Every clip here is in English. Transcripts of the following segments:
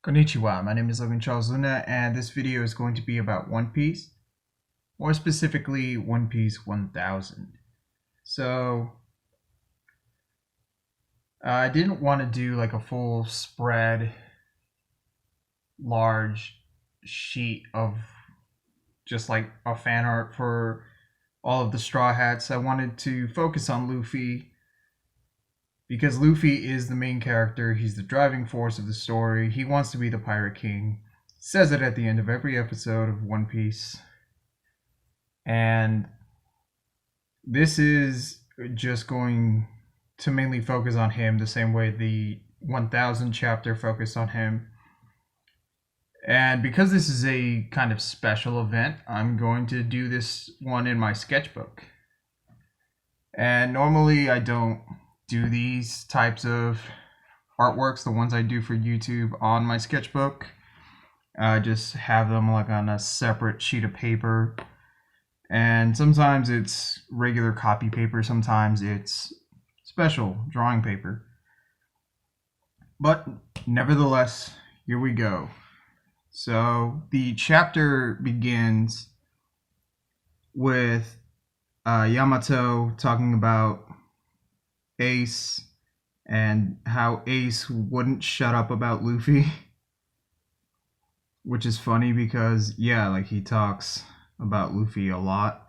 Konnichiwa, my name is Logan Charles Luna, and this video is going to be about One Piece, more specifically One Piece 1000. So, I didn't want to do like a full spread, large sheet of just like a fan art for all of the Straw Hats. I wanted to focus on Luffy because Luffy is the main character. He's the driving force of the story. He wants to be the Pirate King. Says it at the end of every episode of One Piece. And this is just going to mainly focus on him the same way the 1000 chapter focused on him. And because this is a kind of special event, I'm going to do this one in my sketchbook. And normally I don't do these types of artworks, the ones I do for YouTube, on my sketchbook. I just have them like on a separate sheet of paper. And sometimes it's regular copy paper, sometimes it's special drawing paper. But nevertheless, here we go. So the chapter begins with Yamato talking about Ace and how Ace wouldn't shut up about Luffy. Which is funny because, yeah, like he talks about Luffy a lot.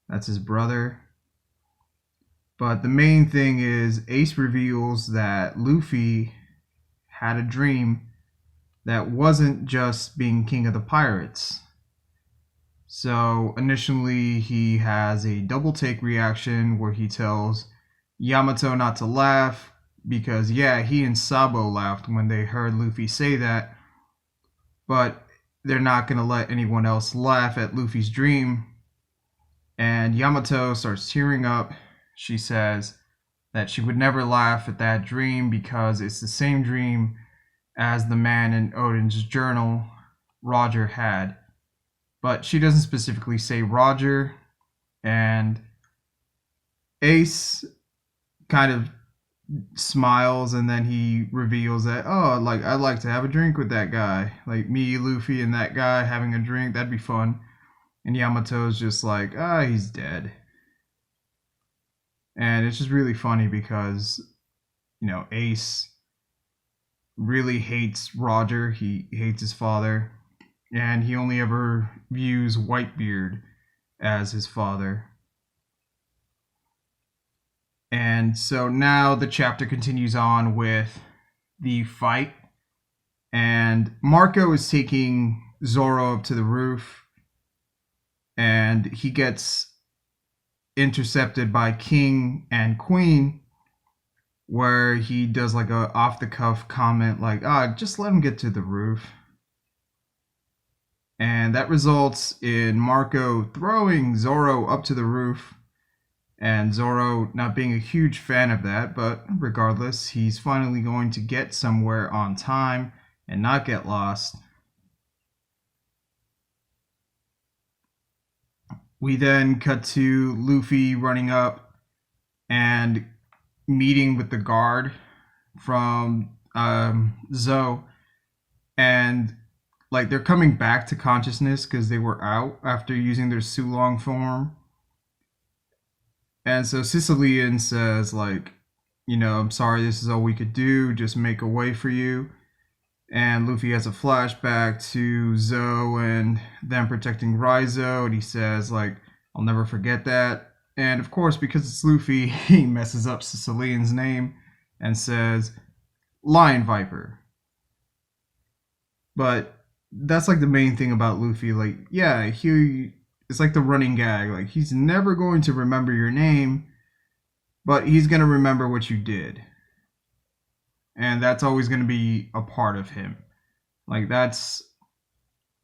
That's his brother. But the main thing is Ace reveals that Luffy had a dream that wasn't just being king of the pirates. So initially he has a double take reaction where he tells Yamato not to laugh because, yeah, he and Sabo laughed when they heard Luffy say that, but they're not going to let anyone else laugh at Luffy's dream. And Yamato starts tearing up. She says that she would never laugh at that dream because it's the same dream as the man in Oden's journal Roger had. But she doesn't specifically say Roger. And Ace kind of smiles, and then he reveals that, oh, like, I'd like to have a drink with that guy. Like, me, Luffy, and that guy having a drink, that'd be fun. And Yamato's just like, he's dead. And it's just really funny because, Ace really hates Roger. He hates his father. And he only ever views Whitebeard as his father. And so now the chapter continues on with the fight. And Marco is taking Zoro up to the roof. And he gets intercepted by King and Queen, where he does like a off-the-cuff comment like, just let him get to the roof. And that results in Marco throwing Zoro up to the roof. And Zoro not being a huge fan of that, but regardless, he's finally going to get somewhere on time and not get lost. We then cut to Luffy running up and meeting with the guard from Zoe. And like they're coming back to consciousness because they were out after using their Sulong form. And so Sicilian says, like, I'm sorry, this is all we could do. Just make a way for you. And Luffy has a flashback to Zoe and them protecting Raizo. And he says, like, I'll never forget that. And of course, because it's Luffy, he messes up Sicilian's name and says, Lion Viper. But that's like the main thing about Luffy. Like, yeah, it's like the running gag. Like, he's never going to remember your name, but he's going to remember what you did. And that's always going to be a part of him. Like, that's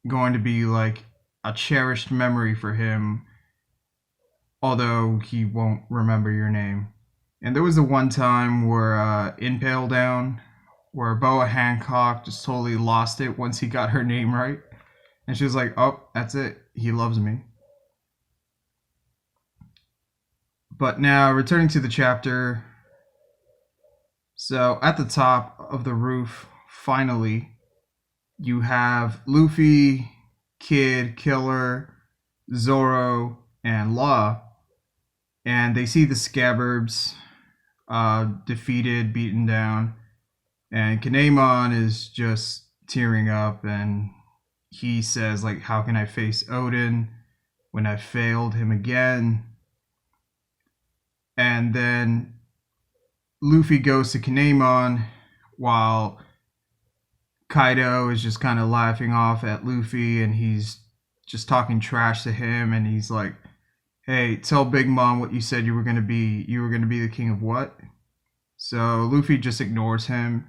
going to be like a cherished memory for him, although he won't remember your name. And there was the one time where Impale Down, where Boa Hancock just totally lost it once he got her name right. And she was like, oh, that's it. He loves me. But now, returning to the chapter. So, at the top of the roof, finally, you have Luffy, Kid, Killer, Zoro, and Law, and they see the Scabbards defeated, beaten down, and Kinemon is just tearing up, and he says, like, how can I face Oden when I failed him again? And then Luffy goes to Kinemon while Kaido is just kind of laughing off at Luffy, and he's just talking trash to him, and he's like, hey, tell Big Mom what you said you were going to be. You were going to be the king of what? So Luffy just ignores him,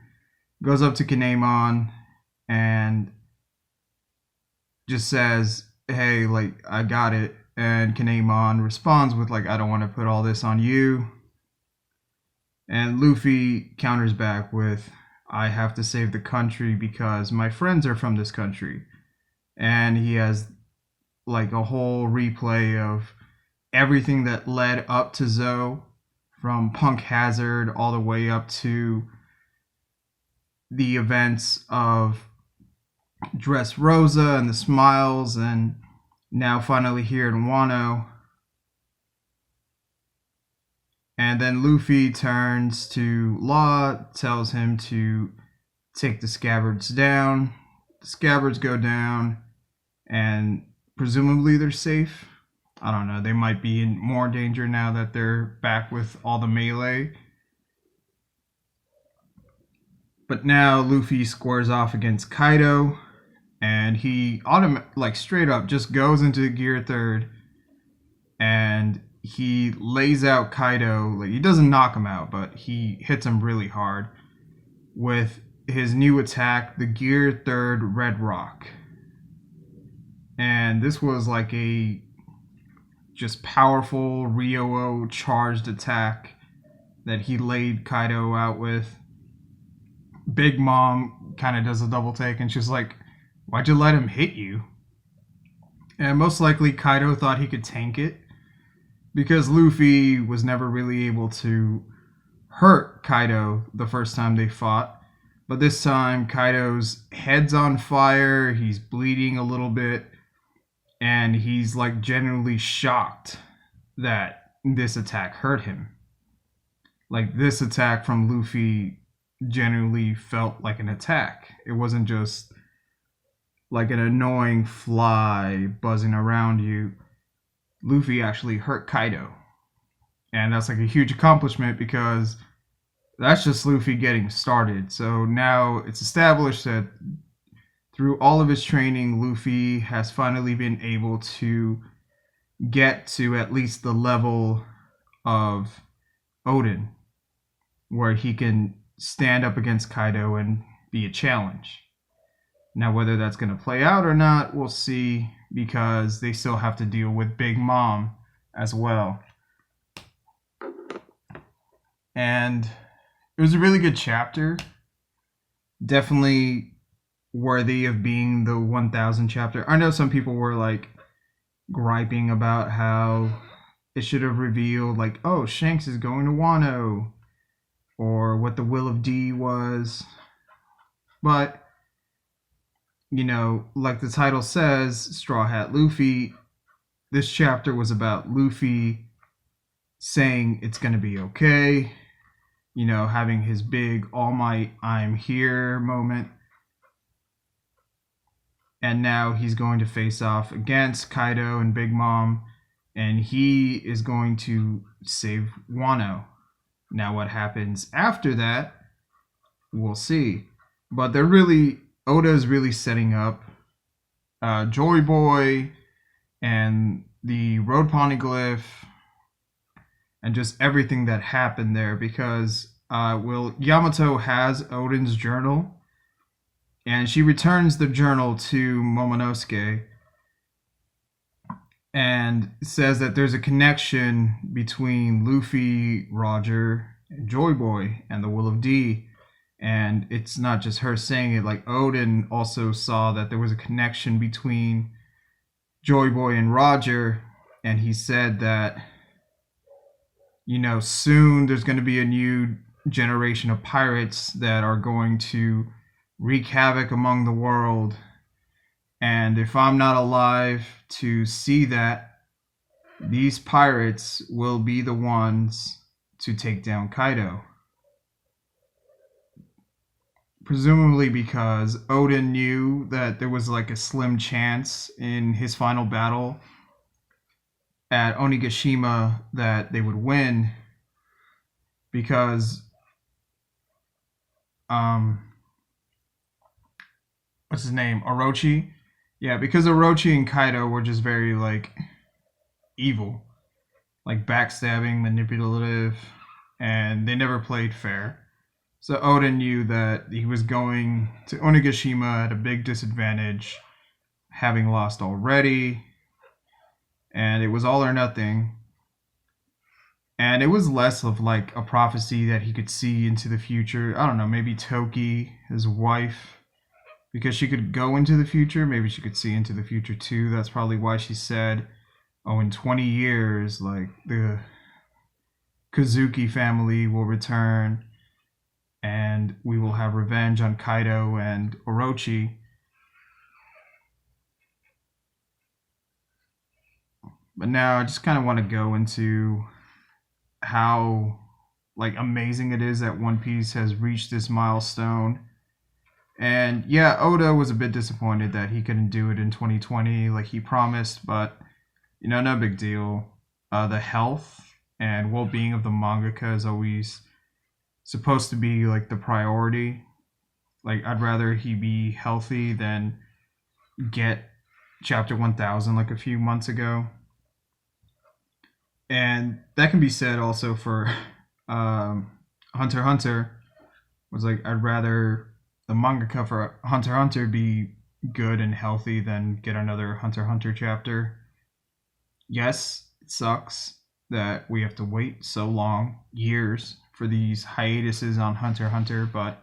goes up to Kinemon, and just says, hey, like, I got it. And Kinemon responds with, like, I don't want to put all this on you. And Luffy counters back with, I have to save the country because my friends are from this country. And he has, like, a whole replay of everything that led up to Zou, from Punk Hazard all the way up to the events of Dressrosa and the Smiles, and now finally here in Wano. And then Luffy turns to Law, tells him to take the Scabbards down. The Scabbards go down, and presumably they're safe. I don't know, they might be in more danger now that they're back with all the melee. But now Luffy squares off against Kaido, and he straight up just goes into Gear Third, and he lays out Kaido. Like, he doesn't knock him out, but he hits him really hard with his new attack, the Gear Third Red Rock. And this was like a just powerful Ryuo charged attack that he laid Kaido out with. Big Mom kind of does a double take, and she's like, why'd you let him hit you? And most likely Kaido thought he could tank it, because Luffy was never really able to hurt Kaido the first time they fought. But this time, Kaido's head's on fire, he's bleeding a little bit, and he's like genuinely shocked that this attack hurt him. Like, this attack from Luffy genuinely felt like an attack. It wasn't just like an annoying fly buzzing around you. Luffy actually hurt Kaido. And that's like a huge accomplishment, because that's just Luffy getting started. So now it's established that through all of his training, Luffy has finally been able to get to at least the level of Oden, where he can stand up against Kaido and be a challenge. Now, whether that's going to play out or not, we'll see, because they still have to deal with Big Mom as well. And it was a really good chapter. Definitely worthy of being the 1000 chapter. I know some people were like griping about how it should have revealed, like, oh, Shanks is going to Wano, or what the Will of D was. But, you know, like the title says, Straw Hat Luffy, this chapter was about Luffy saying it's going to be okay, you know, having his big All Might, I'm here moment. And now he's going to face off against Kaido and Big Mom, and he is going to save Wano. Now what happens after that, we'll see. But Oda is really setting up Joy Boy and the Road Poneglyph and just everything that happened there, because Yamato has Oden's journal, and she returns the journal to Momonosuke and says that there's a connection between Luffy, Roger, and Joy Boy and the Will of D. And it's not just her saying it, like Oden also saw that there was a connection between Joy Boy and Roger, and he said that, you know, soon there's going to be a new generation of pirates that are going to wreak havoc among the world. And if I'm not alive to see that, these pirates will be the ones to take down Kaido. Presumably because Oden knew that there was like a slim chance in his final battle at Onigashima that they would win, because what's his name? Orochi? Yeah, because Orochi and Kaido were just very like evil, like backstabbing, manipulative, and they never played fair. So Oden knew that he was going to Onigashima at a big disadvantage, having lost already, and it was all or nothing. And it was less of like a prophecy that he could see into the future. I don't know, maybe Toki, his wife, because she could go into the future, maybe she could see into the future too. That's probably why she said, oh, in 20 years, like, the Kozuki family will return and we will have revenge on Kaido and Orochi. But now I just kind of want to go into how like amazing it is that One Piece has reached this milestone. And yeah, Oda was a bit disappointed that he couldn't do it in 2020 like he promised, but you know, no big deal. The health and well-being of the mangaka is always supposed to be like the priority. Like, I'd rather he be healthy than get chapter 1000 like a few months ago. And that can be said also for Hunter x Hunter. Was like, I'd rather the mangaka for Hunter x Hunter be good and healthy than get another Hunter x Hunter chapter. Yes, it sucks that we have to wait so long, years, for these hiatuses on Hunter x Hunter, but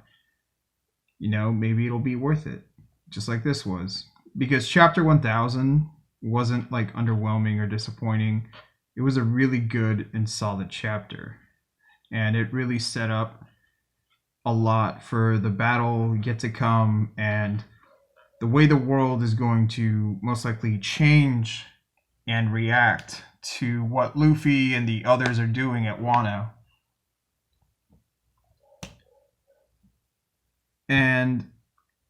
you know, maybe it'll be worth it, just like this was. Because chapter 1000 wasn't like underwhelming or disappointing. It was a really good and solid chapter, and it really set up a lot for the battle yet to come and the way the world is going to most likely change and react to what Luffy and the others are doing at Wano. And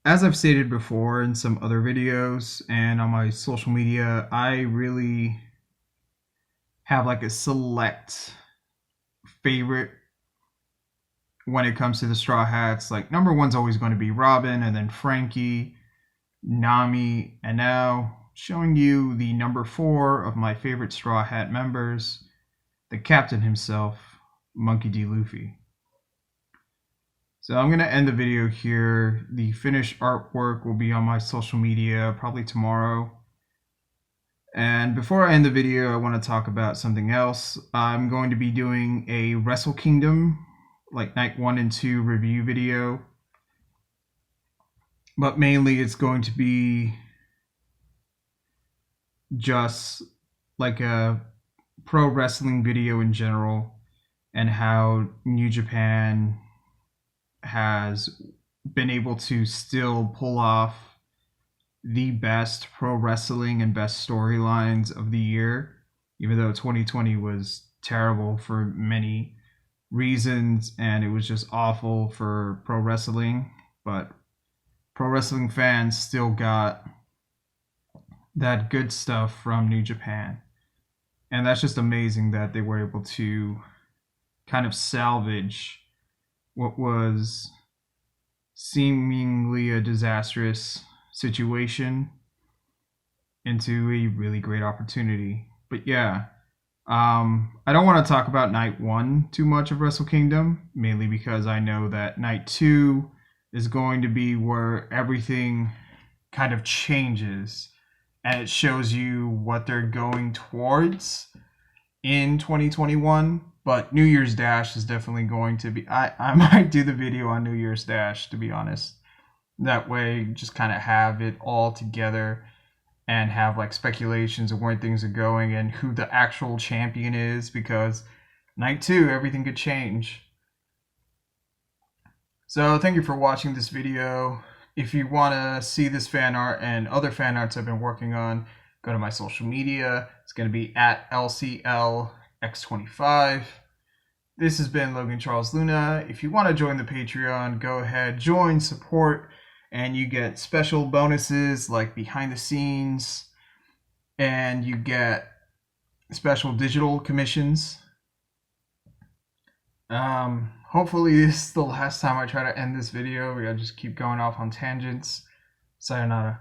as I've stated before in some other videos and on my social media, I really have like a select favorite when it comes to the Straw Hats. Like, number one's always going to be Robin, and then Frankie, Nami, and now showing you the number 4 of my favorite Straw Hat members, the captain himself, Monkey D. Luffy. So I'm going to end the video here. The finished artwork will be on my social media probably tomorrow. And before I end the video, I want to talk about something else. I'm going to be doing a Wrestle Kingdom, like Night 1 and 2 review video. But mainly it's going to be just like a pro wrestling video in general, and how New Japan has been able to still pull off the best pro wrestling and best storylines of the year, even though 2020 was terrible for many reasons and it was just awful for pro wrestling. But pro wrestling fans still got that good stuff from New Japan, and that's just amazing that they were able to kind of salvage what was seemingly a disastrous situation into a really great opportunity. But yeah, I don't want to talk about Night 1 too much of Wrestle Kingdom, mainly because I know that Night 2 is going to be where everything kind of changes and it shows you what they're going towards in 2021. But New Year's Dash is definitely going to be, I might do the video on New Year's Dash, to be honest. That way, just kind of have it all together and have like speculations of where things are going and who the actual champion is, because Night 2, everything could change. So thank you for watching this video. If you want to see this fan art and other fan arts I've been working on, go to my social media. It's going to be at LCLX25. This has been Logan Charles Luna. If you want to join the Patreon, go ahead, join, support, and you get special bonuses like behind the scenes, and you get special digital commissions. Hopefully this is the last time I try to end this video. We gotta just keep going off on tangents. Sayonara.